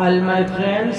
All my friends,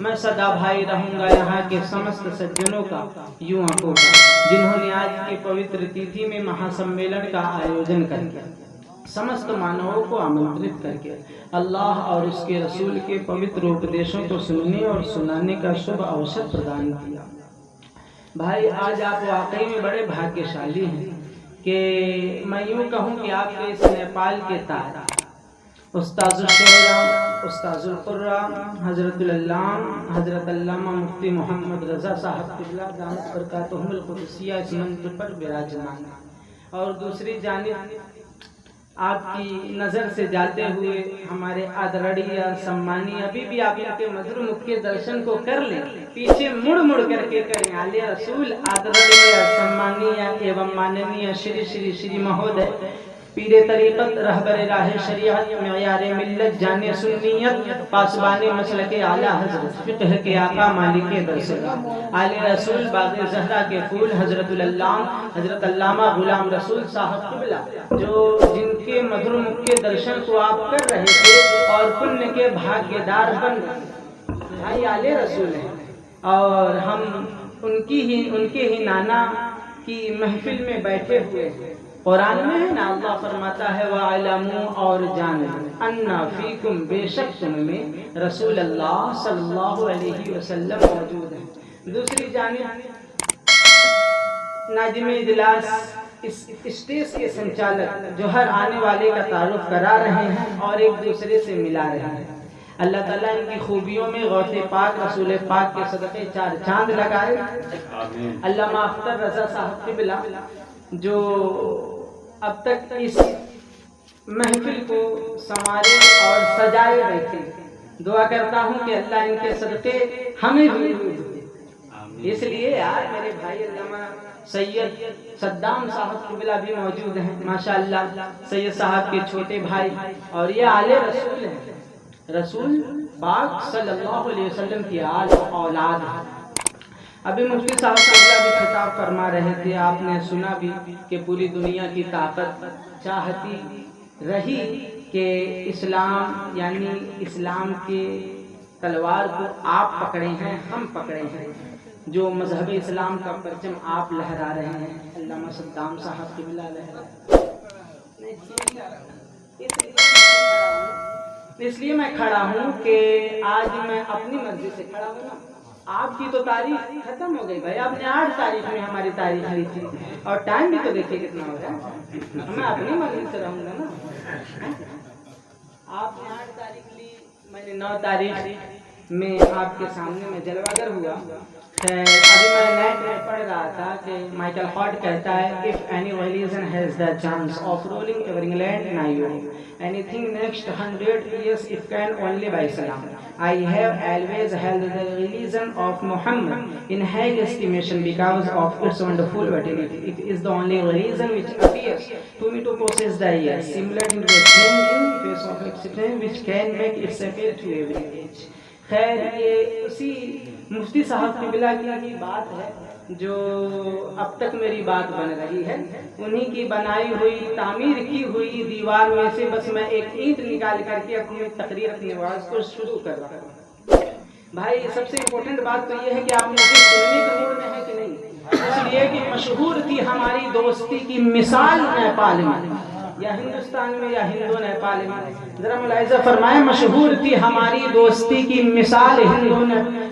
میں سدا بھائی رہوں گا یہاں کے سمست سجنوں کا، یوں آنکھوں کا، جنہوں نے آج کی پوتر تیتھی میں مہا سمیلن کا آیوجن کر کے سمست مانووں کو آمنترت کر کے اللہ اور اس کے رسول کے پوتر اپدیشوں کو سننے اور سنانے کا شبھ اوسر پردان کیا۔ بھائی آج آپ واقعی میں بڑے بھاگیشالی ہیں کہ میں یوں کہوں کہ آپ کے اس نیپال کے تاج استاذ الشعراء، استاذ القراء، حضرت العلامہ حضرت علامہ مفتی محمد رضا صاحب قبلہ دامت برکاتہم القدسیہ اس منبر پر براجمان، اور دوسری جانب آپ کی نظر سے جاتے ہوئے ہمارے آدرڑیہ سمانی، ابھی بھی آپ ان کے مدھر مکھ کے درشن کو کر لیں، پیچھے مڑ مڑ کر کے کریں۔ آلے رسول آدرڑیہ سمانیہ ایوم ماننیہ شری شری شری مہودے پیر طریقت رہبر راہ شریعت معیار ملت جانے سنیت پاسبان مسلک اعلیٰ حضرت فقہ کے آقا مالک درسگاہ آل رسول باغ زہرا کے پھول حضرت العلامہ حضرت علامہ غلام رسول صاحب قبلہ، جو جن کے مدھر مکھ کے درشن کو آپ کر رہے تھے اور پنیہ کے بھاگیہ دار بن گئے۔ بھائی آل رسول ہیں اور ہم ان کے ہی نانا کی محفل میں بیٹھے ہوئے ہیں۔ قرآن میں ہے نا، اللہ فرماتا ہے وَعَلَمُوا اور جانیں اَنَّ فِيكُمْ بے شک تم میں رسول اللہ صلی اللہ علیہ وسلم موجود ہیں۔ دوسری جانب ناظم اجلاس اس اسٹیج کے سنچالک جو ہر آنے والے کا تعارف کرا رہے ہیں اور ایک دوسرے سے ملا رہے ہیں۔ اللہ تعالیٰ ان کی خوبیوں میں غوث پاک رسول پاک کے صدقے چار چاند لگائے۔ علامہ اختر رضا صاحب قبلہ جو اب تک اس محفل کو سنوارے اور سجائے بیٹھے، دعا کرتا ہوں کہ اللہ ان کے صدقے ہمیں بھی اس لیے یار میرے بھائی علامہ سید صدام صاحب قبلہ بھی موجود ہیں ماشاءاللہ، سید صاحب کے چھوٹے بھائی، اور یہ آل رسول ہیں، رسول پاک صلی اللہ علیہ وسلم کی اولاد ہے۔ ابھی مفتی صاحب قبلہ بھی خطاب فرما رہے تھے، آپ نے سنا بھی کہ پوری دنیا کی طاقت چاہتی رہی کہ اسلام یعنی اسلام کے تلوار کو آپ پکڑے ہیں، ہم پکڑے ہیں، جو مذہب اسلام کا پرچم آپ لہرا رہے ہیں، علامہ صدام صاحب قبلہ لہرا۔ اس لیے میں کھڑا ہوں کہ آج میں اپنی مرضی سے کھڑا ہوں۔ آپ کی تو تاریخ ختم ہو گئی بھائی، آپ نے 8 تاریخ میں ہماری تاریخ لی تھی، اور ٹائم بھی تو دیکھیے کتنا ہو رہا ہے، میں اپنی مرضی سے رہوں گا نا۔ آپ نے 8 تاریخ لی، میں نے 9 تاریخ میں آپ کے سامنے میں جلوہ گر ہوا۔ ابھی میں نیٹ میں پڑھ رہا تھا کہ مائیکل ہارٹ کہتا ہے if any religion has the chance of ruling over England now anything next 100 years it can only by Islam. I have always held the religion of Muhammad in high estimation because of its wonderful utility. It is the only religion which appears to me to possess the years similar in the changing face of existence which can make its appeal to every age. خیر یہ اسی مفتی صاحب قبلہ کی بات ہے جو اب تک میری بات بن رہی ہے، انہی کی بنائی ہوئی تعمیر کی ہوئی دیوار میں سے بس میں ایک اینٹ نکال کر کے اپنی تقریر اپنی آواز کو شروع کر رہا ہوں۔ بھائی سب سے امپورٹنٹ بات تو یہ ہے کہ آپ مجھے سننے کے موڈ میں ہے کہ نہیں، اس لیے کہ مشہور تھی ہماری دوستی کی مثال نیپال میں یا ہندوستان میں یا ہندو نیپال میں، ذرا ملاحظہ فرمائیں، مشہور تھی ہماری دوستی کی مثال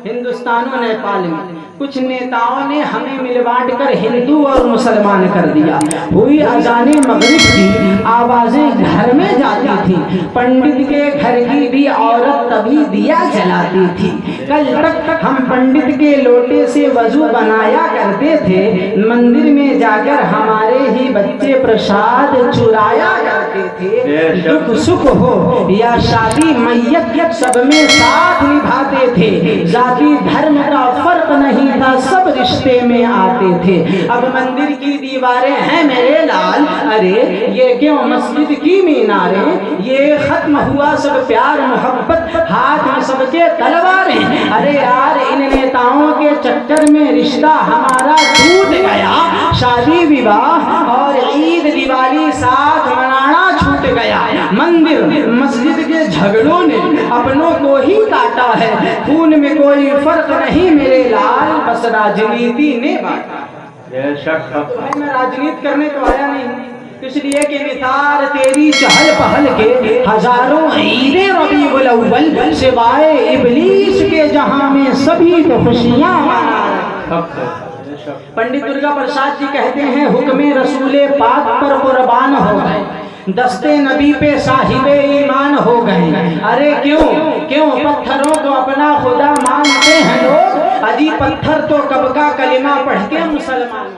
ہندوستان و نیپال میں، کچھ نیتاؤں نے ہمیں مل بانٹ کر ہندو اور مسلمان کر دیا، ہوئی اذان مغرب کی آوازیں گھر میں جاتی تھی، پنڈت کے گھر کی بھی عورت تبھی دیا جلاتی تھی، کل تک ہم پنڈت کے لوٹے سے وضو بنایا کرتے تھے، مندر میں جا کر ہمارے ہی بچے پرساد چرایا کرتے تھے، دکھ سکھ ہو یا شادی میت سب میں ساتھ نبھاتے تھے، ذاتی دھرم کا فرق نہیں تھا، سب رشتے میں آتے تھے، اب مندر کی دیواریں ہیں میرے لال، ارے یہ کیوں مسجد کی میناریں، یہ ختم ہوا سب پیار محبت، ہاتھ میں سب کے تلواریں، ارے یار ان نیتاؤں کے چکر میں رشتہ ہمارا ٹوٹ گیا، شادی وواہ اور عید دیوالی ساتھ منانا چھوٹ گیا، مندر مسجد کے جھگڑوں نے اپنوں کو ہی کاٹا ہے، خون میں کوئی فرق نہیں میرے لال، بس راجنیتی نے بانٹا ہے۔ میں راجنیت کرنے تو آیا نہیں ہوں، اس لیے کہ نثار تیری چہل پہل کے ہزاروں عید ربیع الاول سوائے ابلیس کے جہاں میں سبھی تو خوشیاں منا رہے۔ پنڈت درگا پرساد جی کہتے ہیں حکم رسول پاک پر قربان ہو گئے، دستے نبی پہ صاحب ایمان ہو گئے۔ ارے کیوں پتھروں کو اپنا خدا مانتے ہیں لوگ، اجی پتھر تو کب کا کلمہ پڑھ کے مسلمان